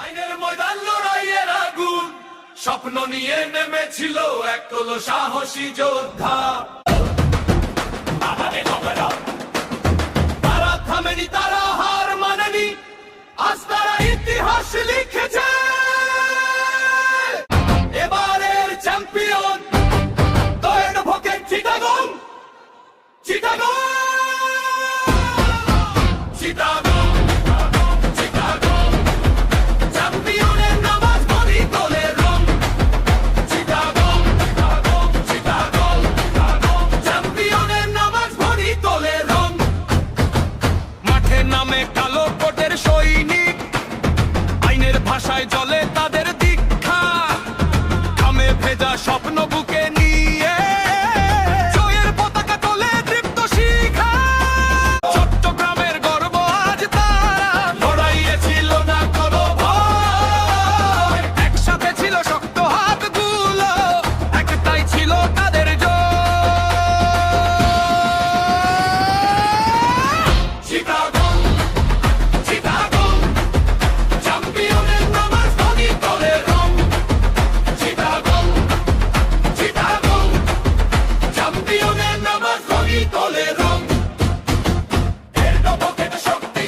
আইনের ময়দান লড়াইয়ের আগুন স্বপ্ন নিয়ে নেমেছিল একদল সাহসী যোদ্ধা। তারা থামেনি, তারা হার মানেনি, আজ তারা ইতিহাস লিখেছে। এবারের champion the advocate Chittagong, Chittagong, Chittagong, Chittagong. চ্যাম্পিয়নের নামাজ পড়ি দলের রং, চিটাগং, চিটাগং, চিটাগং, চিটাগং। চ্যাম্পিয়নের নামাজ পড়ি দলের রং। মাঠে নামে কালো কোটের সৈনিক, আইনের ভাষায় চলে তাদের দীক্ষা। ঘামে ভেজা স্বপ্ন বুকে নিয়ে জয়ের পতাকা তোলে দীপ্ত শিখা। চট্টগ্রামের গর্ব আজ তারা, লড়াইয়ে ছিল না কোনো ভয়। একসাথে ছিল শক্ত হাতগুলো, একটাই ছিল তাদের জয়। চিটাগং, চিটাগং, চ্যাম্পিয়নের নামাজ পড়ি দলের রং। চিটাগং, চিটাগং, চ্যাম্পিয়নের নামাজ পড়ি দলের রং। অ্যাডভোকেট শক্তি,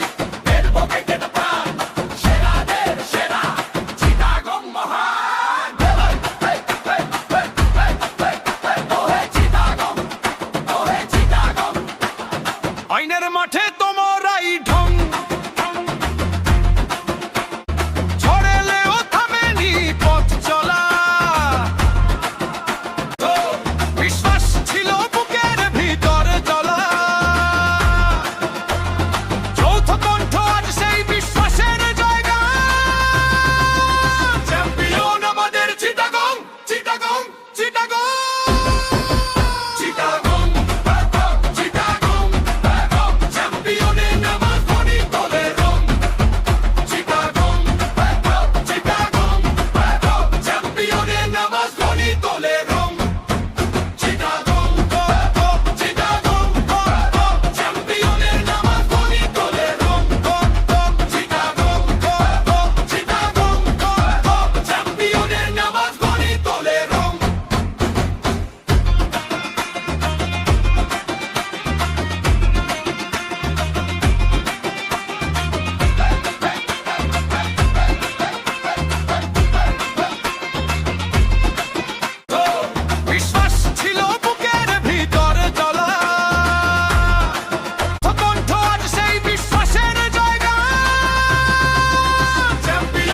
অ্যাডভোকেটের প্রাণ, সেরাদের সেরা, চিটাগং মহান। ওহে চিটাগং, ওহে চিটাগং। আইনের মাঠে তোমরাই ঢং,